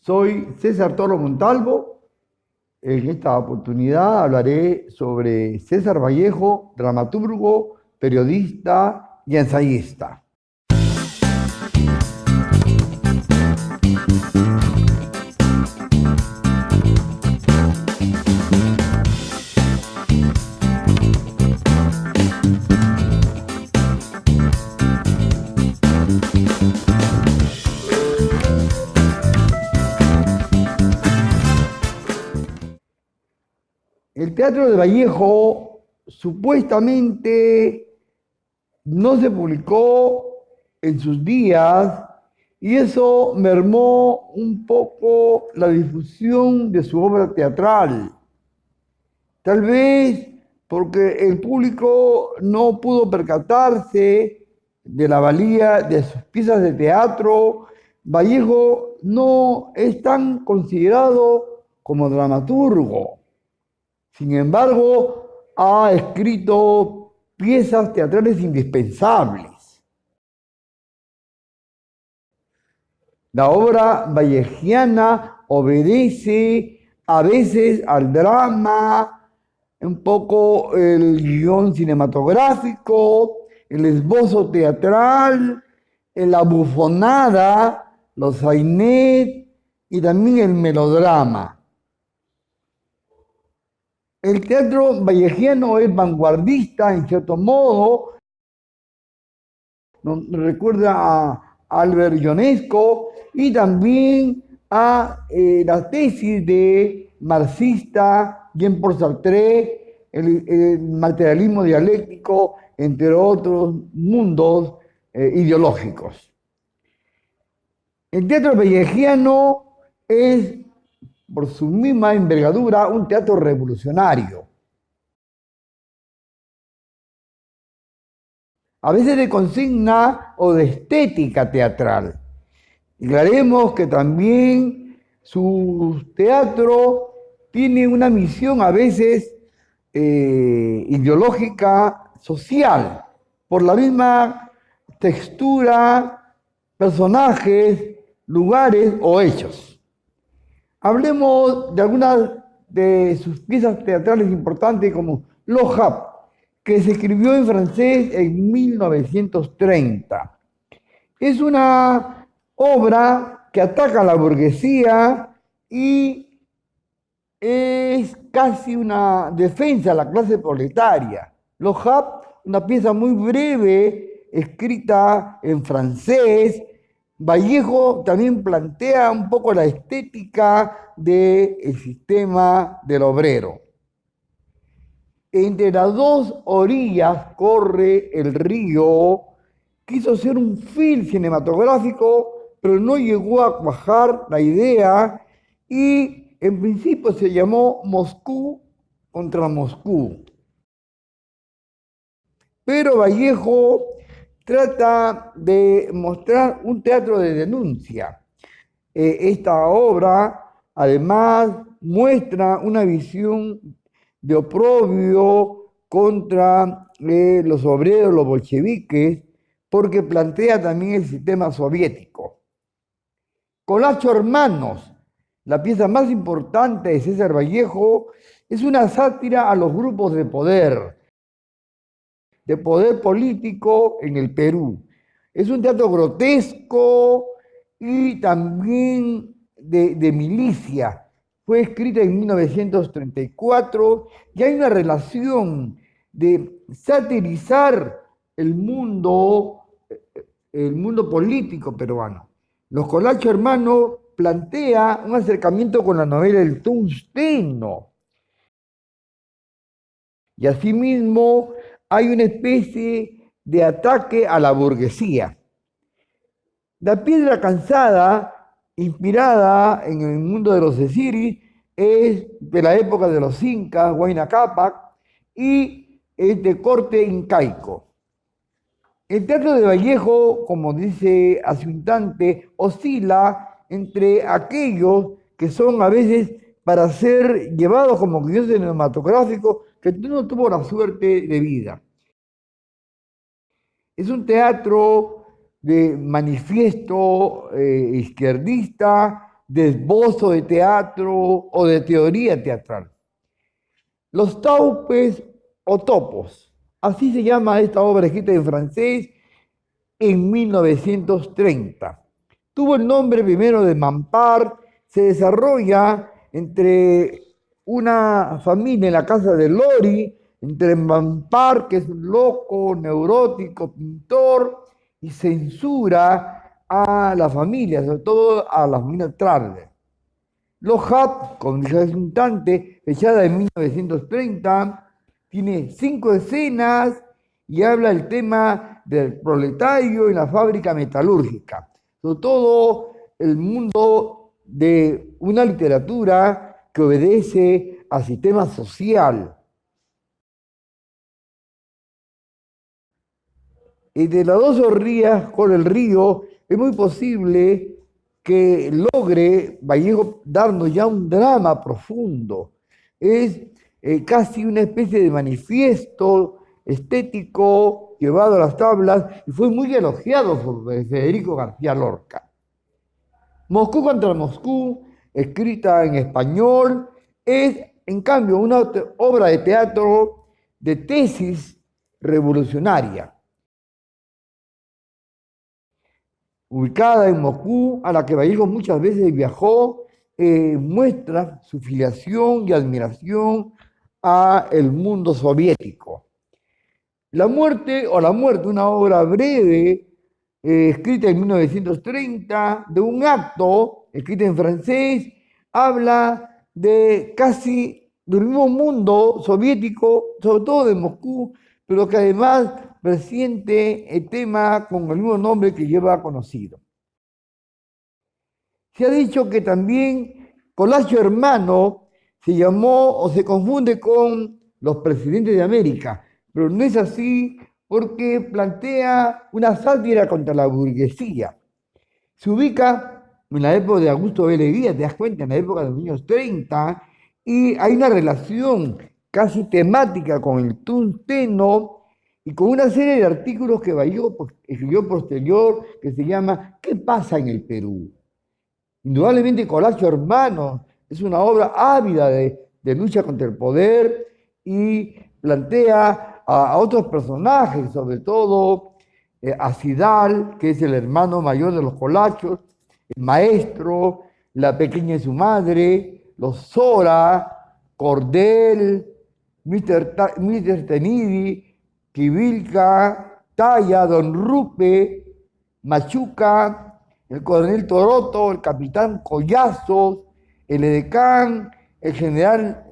Soy César Toro Montalvo. En esta oportunidad hablaré sobre César Vallejo, dramaturgo, periodista y ensayista. El teatro de Vallejo supuestamente no se publicó en sus días y eso mermó un poco la difusión de su obra teatral. Tal vez porque el público no pudo percatarse de la valía de sus piezas de teatro. Vallejo no es tan considerado como dramaturgo. Sin embargo, ha escrito piezas teatrales indispensables. La obra vallejiana obedece a veces al drama, un poco el guión cinematográfico, el esbozo teatral, la bufonada, los sainets y también el melodrama. El teatro vallejiano es vanguardista, en cierto modo. Nos recuerda a Albert Ionesco y también a la tesis de marxista Jean-Paul Sartre, el materialismo dialéctico, entre otros mundos ideológicos. El teatro vallejiano es, por su misma envergadura, un teatro revolucionario. A veces de consigna o de estética teatral. Aclaremos que también su teatro tiene una misión a veces ideológica, social, por la misma textura, personajes, lugares o hechos. Hablemos de algunas de sus piezas teatrales importantes como Lo Havre, que se escribió en francés en 1930. Es una obra que ataca a la burguesía y es casi una defensa a la clase proletaria. Lo Havre, una pieza muy breve, escrita en francés. Vallejo también plantea un poco la estética del sistema del obrero. Entre las dos orillas corre el río. Quiso ser un film cinematográfico, pero no llegó a cuajar la idea y en principio se llamó Moscú contra Moscú. Pero Vallejo trata de mostrar un teatro de denuncia. Esta obra además muestra una visión de oprobio contra los obreros, los bolcheviques, porque plantea también el sistema soviético. Colacho Hermanos, la pieza más importante de César Vallejo, es una sátira a los grupos de poder político en el Perú. Es un teatro grotesco y también de milicia. Fue escrita en 1934 y hay una relación de satirizar el mundo político peruano. Los Colacho Hermanos plantea un acercamiento con la novela El Tungsteno. Y asimismo hay una especie de ataque a la burguesía. La piedra cansada, inspirada en el mundo de los Ceciris, es de la época de los incas, Huayna Cápac, y es de corte incaico. El teatro de Vallejo, como dice hace un instante, oscila entre aquellos que son a veces para ser llevados como guion cinematográfico, que no tuvo la suerte de vida. Es un teatro de manifiesto izquierdista, de esbozo de teatro o de teoría teatral. Los taupes o topos, así se llama esta obra escrita en francés en 1930. Tuvo el nombre primero de Mampart, se desarrolla entre una familia en la casa de Lori, entre Mampart, que es un loco, neurótico, pintor, y censura a la familia, sobre todo a la familia Trarler. Los Hat, con resultante, fechada en 1930, tiene 5 escenas y habla del tema del proletario y la fábrica metalúrgica. Sobre todo el mundo de una literatura que obedece al sistema social. De las dos orrillas con el río, es muy posible que logre Vallejo darnos ya un drama profundo. Es casi una especie de manifiesto estético llevado a las tablas y fue muy elogiado por Federico García Lorca. Moscú contra Moscú, escrita en español, es en cambio una obra de teatro de tesis revolucionaria, ubicada en Moscú, a la que Vallejo muchas veces viajó, muestra su filiación y admiración a el mundo soviético. La muerte, una obra breve, escrita en 1930, de un acto, escrita en francés, habla de casi del mismo mundo soviético, sobre todo de Moscú, pero que además reciente el tema con el mismo nombre que lleva conocido. Se ha dicho que también Colacho Hermano se llamó o se confunde con los presidentes de América, pero no es así porque plantea una sátira contra la burguesía. Se ubica en la época de Augusto B. Leguía, te das cuenta, en la época de los años 30, y hay una relación casi temática con el tungsteno y con una serie de artículos que Vallejo escribió posterior que se llama ¿Qué pasa en el Perú? Indudablemente Colacho Hermano es una obra ávida de lucha contra el poder y plantea a otros personajes, sobre todo a Sidal, que es el hermano mayor de los Colachos, el maestro, la pequeña y su madre, los Sora, Cordel, Mr. Tenidi, Quivilca, Talla, Don Rupe, Machuca, el coronel Toroto, el capitán Collazos, el edecán, el general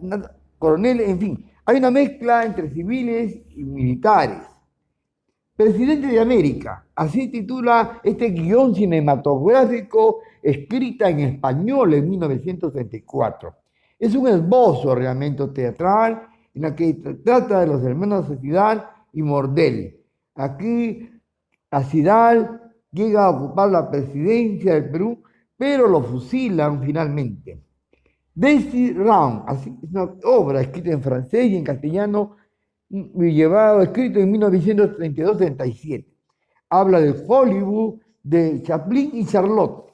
coronel, en fin, hay una mezcla entre civiles y militares. Presidente de América, así titula este guión cinematográfico escrita en español en 1934. Es un esbozo realmente teatral en la que trata de los hermanos Acidal y Mordel. Aquí Acidal llega a ocupar la presidencia del Perú, pero lo fusilan finalmente. Daisy Round, así, es una obra escrita en francés y en castellano, escrito en 1932-37. Habla de Hollywood, de Chaplin y Charlotte.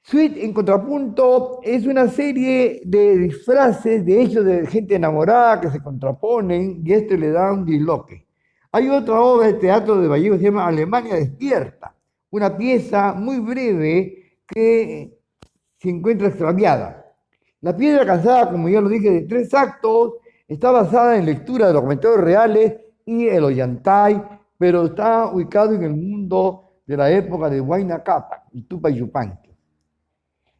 Sweet, en contrapunto, es una serie de disfraces, de hechos de gente enamorada que se contraponen y esto le da un disloque. Hay otra obra de teatro de Vallejo que se llama Alemania Despierta, una pieza muy breve que se encuentra extraviada. La piedra cansada, como ya lo dije, de 3 actos, está basada en lectura de los comentarios reales y el Ollantay, pero está ubicado en el mundo de la época de Huayna Capac y Tupac Yupanqui.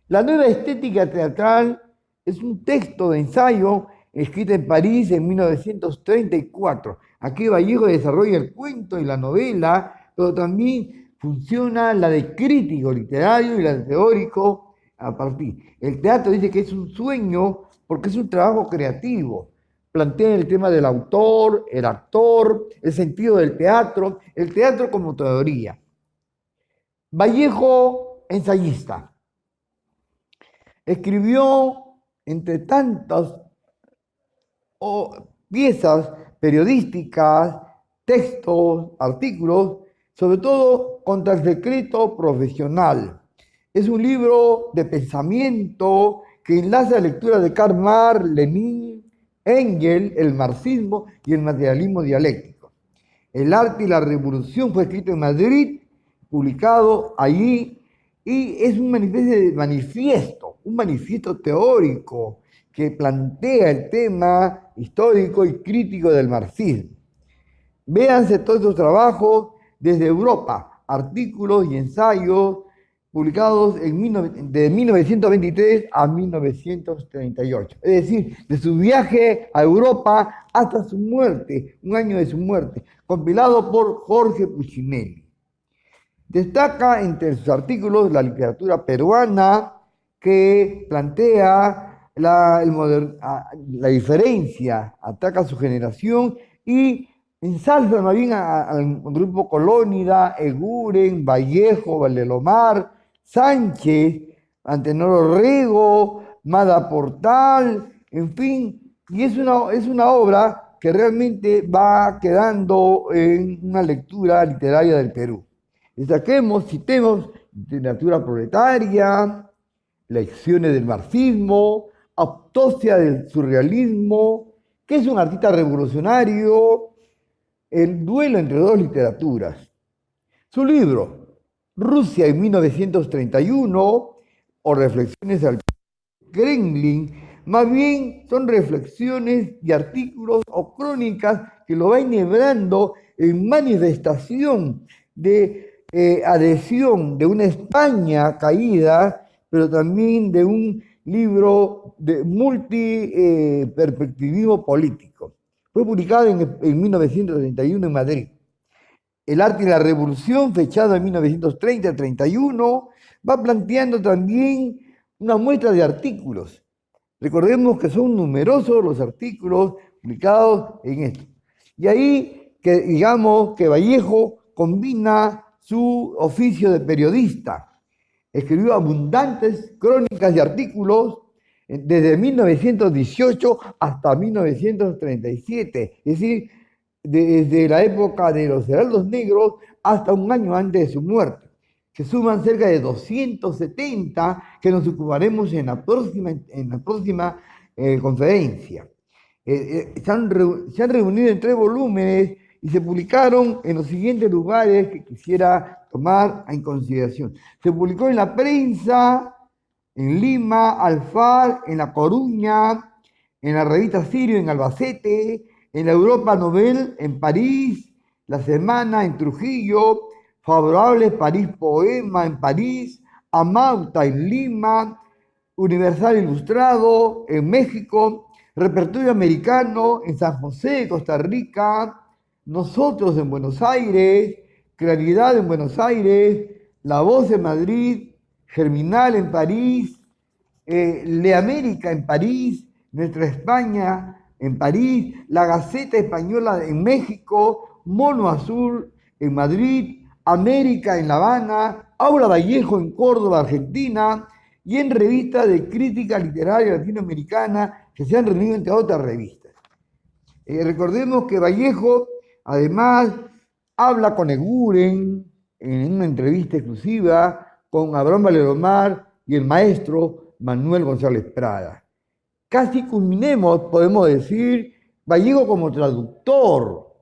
La nueva estética teatral es un texto de ensayo escrito en París en 1934. Aquí Vallejo desarrolla el cuento y la novela, pero también funciona la de crítico literario y la de teórico a partir. El teatro dice que es un sueño porque es un trabajo creativo. Plantea el tema del autor, el actor, el sentido del teatro, el teatro como teoría. Vallejo, ensayista. Escribió, entre tantas piezas periodísticas, textos, artículos, sobre todo contra el secreto profesional. Es un libro de pensamiento que enlaza la lectura de Karl Marx, Lenin, Engels, el marxismo y el materialismo dialéctico. El arte y la revolución fue escrito en Madrid, publicado allí, y es un manifiesto teórico que plantea el tema histórico y crítico del marxismo. Véanse todos estos trabajos desde Europa, artículos y ensayos publicados de 1923 a 1938. Es decir, de su viaje a Europa hasta su muerte, un año de su muerte, compilado por Jorge Puccinelli. Destaca entre sus artículos la literatura peruana, que plantea la diferencia, ataca su generación y ensalza más bien al grupo Colónida, Eguren, Vallejo, Valdelomar, Sánchez, Antenor Orrego, Mada Portal, en fin, y es una obra que realmente va quedando en una lectura literaria del Perú. Citemos literatura proletaria, lecciones del marxismo, autopsia del surrealismo, que es un artista revolucionario, el duelo entre dos literaturas. Su libro, Rusia en 1931, o Reflexiones al Kremlin, más bien son reflexiones y artículos o crónicas que lo va enhebrando en manifestación de adhesión de una España caída, pero también de un libro de multiperspectivismo político. Fue publicado en 1931 en Madrid. El arte y la revolución, fechado en 1930-31, va planteando también una muestra de artículos. Recordemos que son numerosos los artículos publicados en esto. Y ahí, digamos que Vallejo combina su oficio de periodista. Escribió abundantes crónicas y artículos desde 1918 hasta 1937, es decir, desde la época de los heraldos negros hasta un año antes de su muerte. Se suman cerca de 270 que nos ocuparemos en la próxima conferencia. Se han reunido en 3 volúmenes y se publicaron en los siguientes lugares que quisiera tomar en consideración. Se publicó en la prensa, en Lima, Alfar, en La Coruña, en la revista Sirio en Albacete, en la Europa Novel en París, La Semana en Trujillo, Favorables París Poema en París, Amauta en Lima, Universal Ilustrado en México, Repertorio Americano en San José, Costa Rica, Nosotros en Buenos Aires, Claridad en Buenos Aires, La Voz en Madrid, Germinal en París, Le América en París, Nuestra España en París, La Gaceta Española en México, Mono Azul en Madrid, América en La Habana, Aura Vallejo en Córdoba, Argentina, y en revistas de crítica literaria latinoamericana que se han reunido entre otras revistas. Recordemos que Vallejo, además, habla con Eguren en una entrevista exclusiva con Abraham Valdelomar y el maestro Manuel González Prada. Casi culminemos, podemos decir, Vallejo como traductor.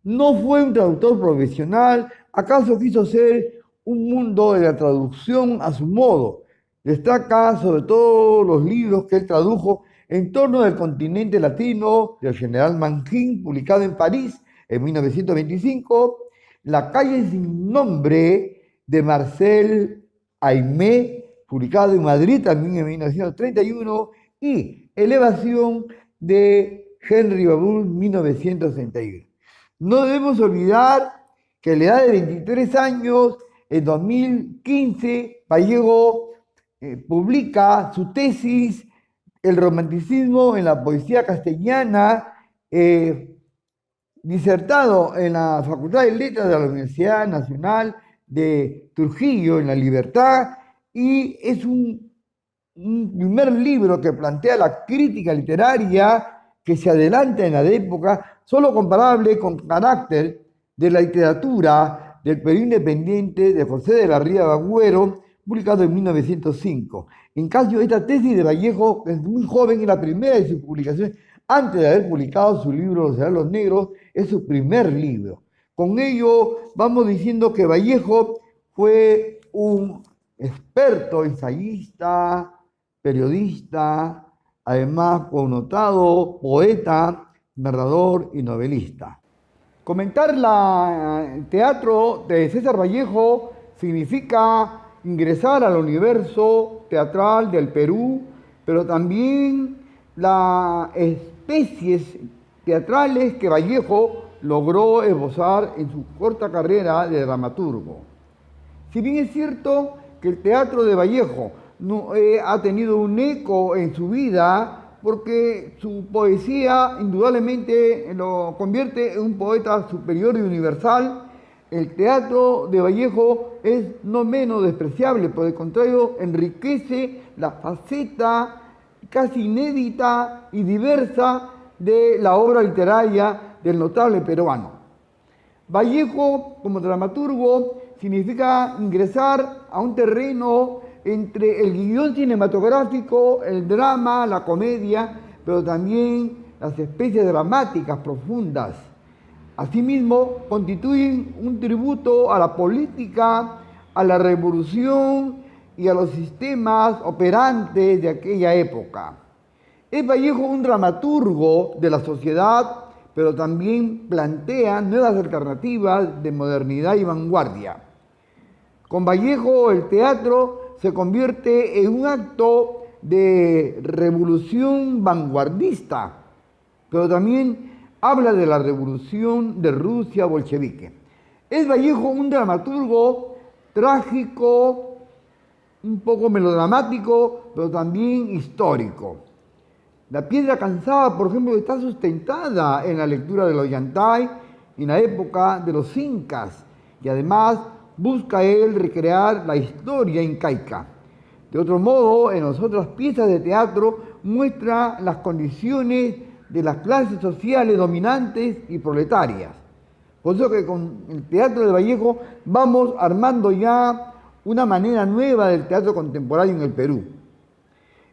No fue un traductor profesional, acaso quiso ser un mundo de la traducción a su modo. Destaca sobre todo los libros que él tradujo en torno del continente latino del general Manjín, publicado en París en 1925, La calle sin nombre de Marcel Aimé, publicado en Madrid también en 1931, y Elevación de Henry Babur, 1961. No debemos olvidar que a la edad de 23 años, en 2015, Vallejo publica su tesis El romanticismo en la poesía castellana, disertado en la Facultad de Letras de la Universidad Nacional de Trujillo, en La Libertad, y es un primer libro que plantea la crítica literaria que se adelanta en la época, solo comparable con carácter de la literatura del Perú independiente de José de la Riva Agüero, publicado en 1905. En cambio, esta tesis de Vallejo es muy joven y la primera de sus publicaciones, antes de haber publicado su libro Los Herederos Negros, es su primer libro. Con ello vamos diciendo que Vallejo fue un experto ensayista, periodista, además connotado poeta, narrador y novelista. Comentar el teatro de César Vallejo significa ingresar al universo teatral del Perú, pero también las especies teatrales que Vallejo logró esbozar en su corta carrera de dramaturgo. Si bien es cierto que el teatro de Vallejo no, ha tenido un eco en su vida, porque su poesía indudablemente lo convierte en un poeta superior y universal, el teatro de Vallejo es no menos despreciable, por el contrario, enriquece la faceta casi inédita y diversa de la obra literaria del notable peruano. Vallejo, como dramaturgo, significa ingresar a un terreno entre el guión cinematográfico, el drama, la comedia, pero también las especies dramáticas profundas. Asimismo, constituyen un tributo a la política, a la revolución y a los sistemas operantes de aquella época. Es Vallejo un dramaturgo de la sociedad, pero también plantea nuevas alternativas de modernidad y vanguardia. Con Vallejo el teatro se convierte en un acto de revolución vanguardista, pero también habla de la revolución de Rusia bolchevique. Es Vallejo un dramaturgo trágico, un poco melodramático, pero también histórico. La Piedra Cansada, por ejemplo, está sustentada en la lectura de los Ollantay en la época de los incas, y además busca él recrear la historia incaica. De otro modo, en las otras piezas de teatro muestra las condiciones de las clases sociales dominantes y proletarias. Por eso que con el teatro de Vallejo vamos armando ya una manera nueva del teatro contemporáneo en el Perú.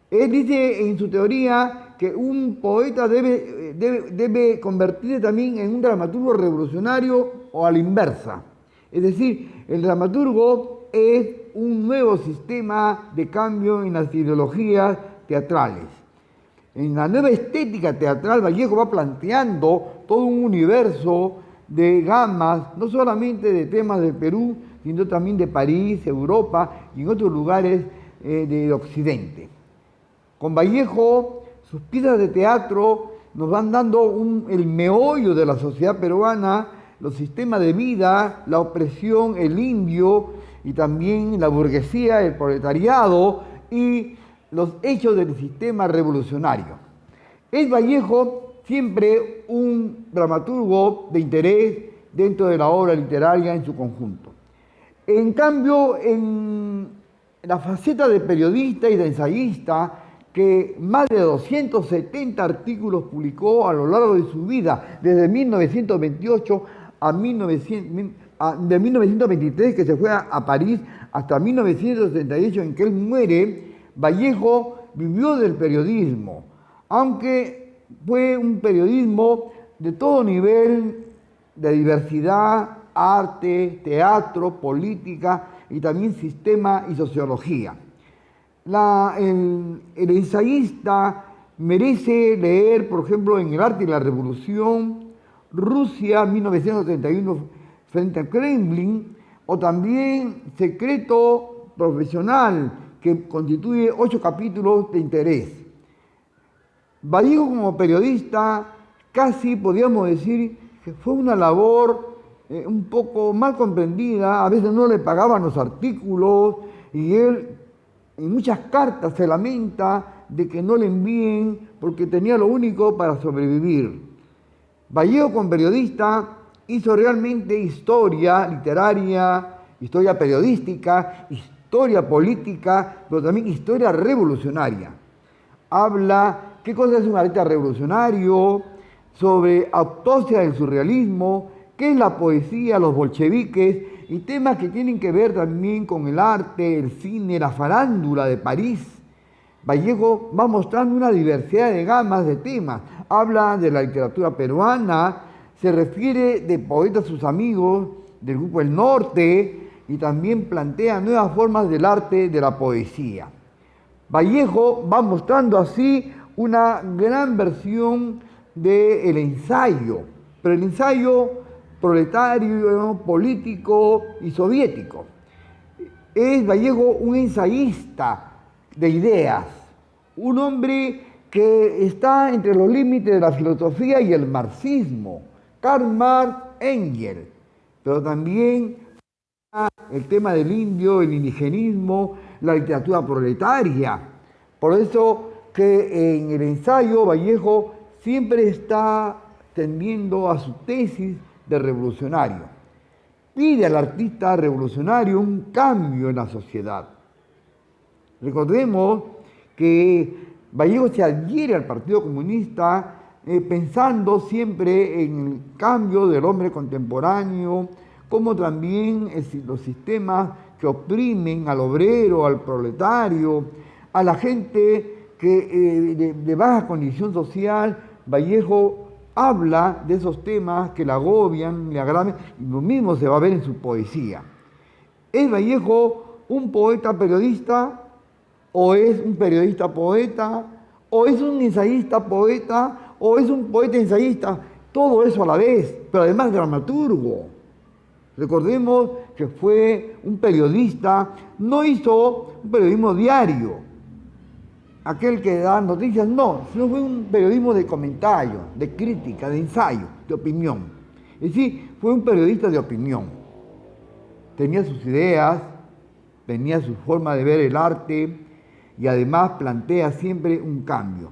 Él dice en su teoría que un poeta debe convertirse también en un dramaturgo revolucionario o a la inversa. Es decir, el dramaturgo es un nuevo sistema de cambio en las ideologías teatrales. En la nueva estética teatral, Vallejo va planteando todo un universo de gamas, no solamente de temas del Perú, sino también de París, Europa y en otros lugares de Occidente. Con Vallejo, sus piezas de teatro nos van dando el meollo de la sociedad peruana, los sistemas de vida, la opresión, el indio y también la burguesía, el proletariado y los hechos del sistema revolucionario. Es Vallejo siempre un dramaturgo de interés dentro de la obra literaria en su conjunto. En cambio, en la faceta de periodista y de ensayista, que más de 270 artículos publicó a lo largo de su vida, desde 1928 de 1923, que se fue a París, hasta 1978, en que él muere, Vallejo vivió del periodismo, aunque fue un periodismo de todo nivel, de diversidad, arte, teatro, política y también sistema y sociología. El ensayista merece leer, por ejemplo, en El arte y la revolución, Rusia 1931 frente al Kremlin, o también Secreto profesional, que constituye 8 capítulos de interés. Vallejo como periodista casi podríamos decir que fue una labor un poco mal comprendida, a veces no le pagaban los artículos y él en muchas cartas se lamenta de que no le envíen porque tenía lo único para sobrevivir. Vallejo como periodista hizo realmente historia literaria, historia periodística, historia política, pero también historia revolucionaria. Habla qué cosa es un artista revolucionario, sobre autopsia del surrealismo, qué es la poesía, los bolcheviques y temas que tienen que ver también con el arte, el cine, la farándula de París. Vallejo va mostrando una diversidad de gamas de temas. Habla de la literatura peruana, se refiere de poetas a sus amigos del Grupo El Norte y también plantea nuevas formas del arte de la poesía. Vallejo va mostrando así una gran versión del ensayo, pero el ensayo proletario, político y soviético. Es Vallejo un ensayista de ideas, un hombre que está entre los límites de la filosofía y el marxismo, Karl Marx, Engels, pero también el tema del indio, el indigenismo, la literatura proletaria. Por eso que en el ensayo Vallejo siempre está tendiendo a su tesis de revolucionario. Pide al artista revolucionario un cambio en la sociedad. Recordemos que Vallejo se adhiere al Partido Comunista pensando siempre en el cambio del hombre contemporáneo, como también los sistemas que oprimen al obrero, al proletario, a la gente que, de baja condición social. Vallejo habla de esos temas que le agobian, le agravan, y lo mismo se va a ver en su poesía. ¿Es Vallejo un poeta periodista? ¿O es un periodista poeta? ¿O es un ensayista poeta? ¿O es un poeta ensayista? Todo eso a la vez, pero además dramaturgo. Recordemos que fue un periodista, no hizo un periodismo diario, aquel que da noticias, no, sino fue un periodismo de comentario, de crítica, de ensayo, de opinión. Es decir, fue un periodista de opinión. Tenía sus ideas, tenía su forma de ver el arte y además plantea siempre un cambio.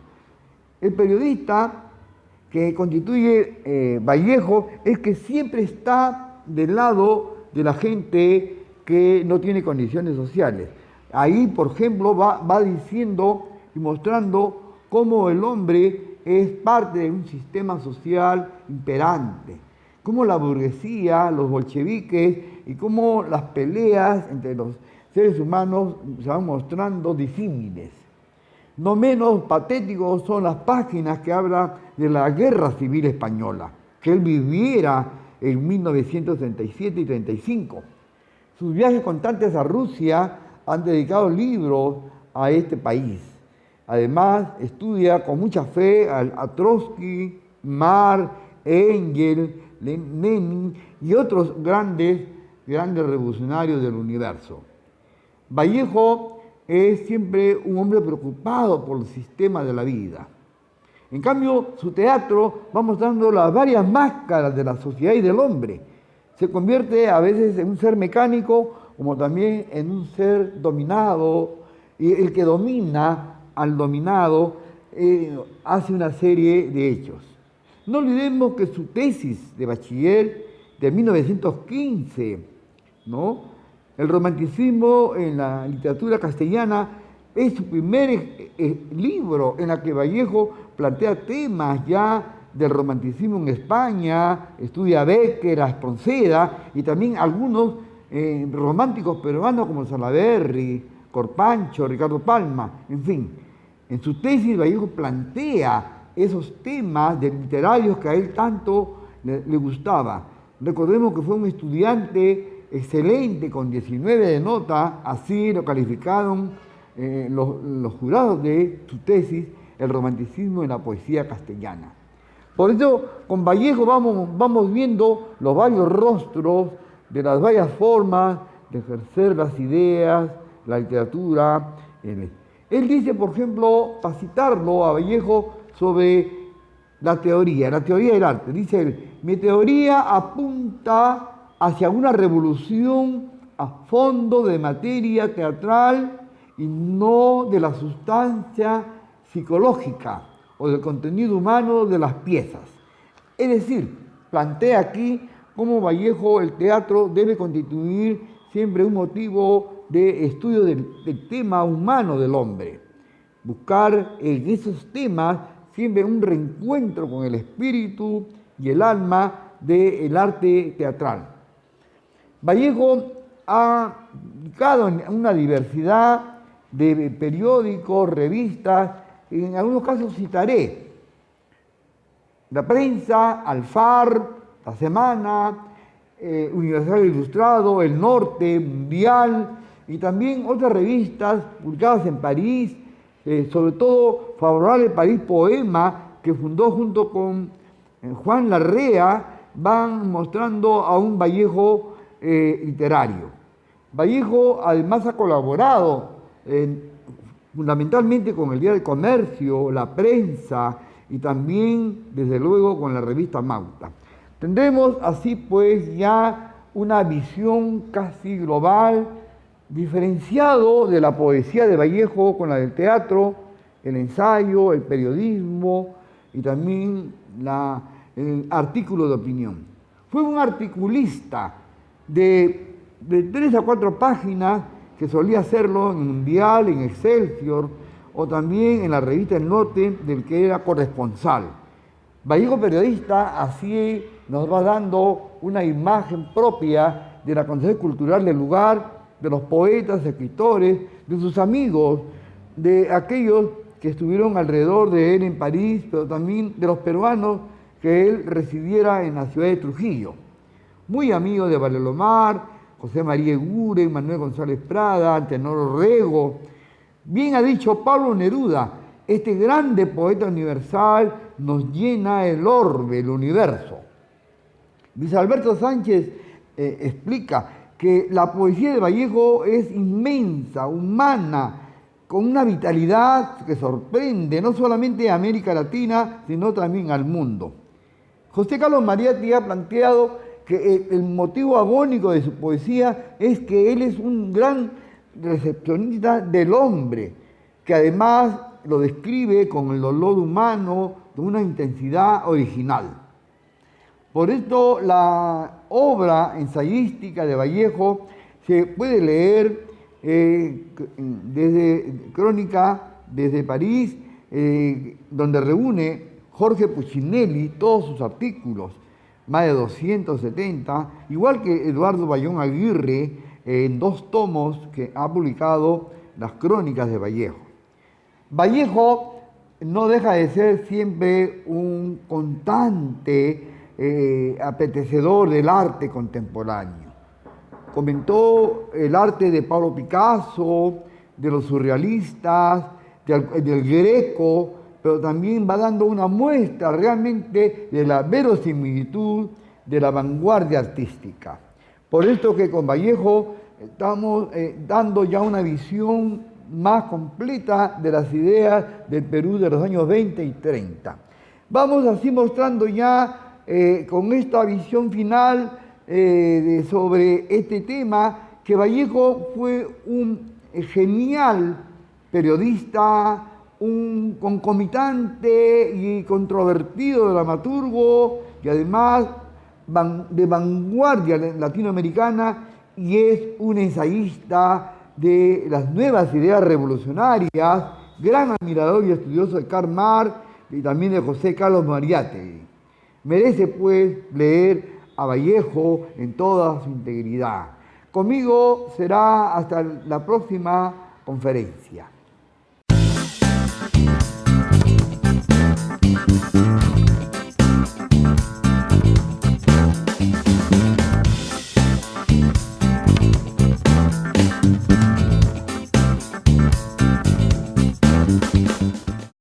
El periodista que constituye Vallejo es que siempre está del lado de la gente que no tiene condiciones sociales. Ahí, por ejemplo, va diciendo y mostrando cómo el hombre es parte de un sistema social imperante, cómo la burguesía, los bolcheviques y cómo las peleas entre los seres humanos se van mostrando disímiles. No menos patéticos son las páginas que hablan de la Guerra Civil Española, que él viviera en 1937 y 35. Sus viajes constantes a Rusia han dedicado libros a este país. Además, estudia con mucha fe a Trotsky, Marx, Engels, Lenin y otros grandes revolucionarios del universo. Vallejo es siempre un hombre preocupado por el sistema de la vida. En cambio, su teatro va mostrando las varias máscaras de la sociedad y del hombre. Se convierte a veces en un ser mecánico, como también en un ser dominado, y el que domina al dominado hace una serie de hechos. No olvidemos que su tesis de bachiller de 1915, ¿no?, el romanticismo en la literatura castellana, es su primer libro en el que Vallejo plantea temas ya del romanticismo en España, estudia a Becker, a Espronceda y también algunos románticos peruanos como Salaberry, Corpancho, Ricardo Palma, en fin. En su tesis Vallejo plantea esos temas de literarios que a él tanto le gustaba. Recordemos que fue un estudiante excelente, con 19 de nota, así lo calificaron los jurados de su tesis, el romanticismo en la poesía castellana. Por eso, con Vallejo vamos viendo los varios rostros de las varias formas de ejercer las ideas, la literatura. Él dice, por ejemplo, para citarlo a Vallejo, sobre la teoría del arte. Dice él: mi teoría apunta hacia una revolución a fondo de materia teatral y no de la sustancia psicológica o del contenido humano de las piezas. Es decir, plantea aquí cómo Vallejo el teatro debe constituir siempre un motivo de estudio del tema humano del hombre. Buscar en esos temas siempre un reencuentro con el espíritu y el alma del arte teatral. Vallejo ha publicado en una diversidad de periódicos, revistas, en algunos casos citaré La Prensa, Alfar, La Semana, Universal Ilustrado, El Norte, Mundial, y también otras revistas publicadas en París, sobre todo Favorable París Poema, que fundó junto con Juan Larrea, van mostrando a un Vallejo literario. Vallejo además ha colaborado fundamentalmente con el Diario del Comercio, La Prensa y también, desde luego, con la revista Mauta. Tendremos así pues ya una visión casi global, diferenciado de la poesía de Vallejo con la del teatro, el ensayo, el periodismo y también el artículo de opinión. Fue un articulista de 3 a 4 páginas, que solía hacerlo en Mundial, en Excelsior, o también en la revista El Norte, del que era corresponsal. Vallejo periodista así nos va dando una imagen propia del acontecer cultural del lugar, de los poetas, escritores, de sus amigos, de aquellos que estuvieron alrededor de él en París, pero también de los peruanos que él residiera en la ciudad de Trujillo. Muy amigo de Valdelomar, José María Eguren, Manuel González Prada, Antenor Rego. Bien ha dicho Pablo Neruda, este grande poeta universal nos llena el orbe, el universo. Luis Alberto Sánchez explica que la poesía de Vallejo es inmensa, humana, con una vitalidad que sorprende no solamente a América Latina, sino también al mundo. José Carlos Mariátegui ha planteado que el motivo agónico de su poesía es que él es un gran recepcionista del hombre, que además lo describe con el dolor humano de una intensidad original. Por esto la obra ensayística de Vallejo se puede leer desde Crónica, desde París, donde reúne Jorge Puccinelli todos sus artículos, más de 270, igual que Eduardo Bayón Aguirre, en 2 tomos que ha publicado las Crónicas de Vallejo. Vallejo no deja de ser siempre un constante apetecedor del arte contemporáneo. Comentó el arte de Pablo Picasso, de los surrealistas, del Greco, pero también va dando una muestra realmente de la verosimilitud de la vanguardia artística. Por esto que con Vallejo estamos dando ya una visión más completa de las ideas del Perú de los años 20 y 30. Vamos así mostrando ya con esta visión final sobre este tema, que Vallejo fue un genial periodista, un concomitante y controvertido dramaturgo, y además de vanguardia latinoamericana, y es un ensayista de las nuevas ideas revolucionarias, gran admirador y estudioso de Karl Marx y también de José Carlos Mariátegui. Merece pues leer a Vallejo en toda su integridad. Conmigo será hasta la próxima conferencia.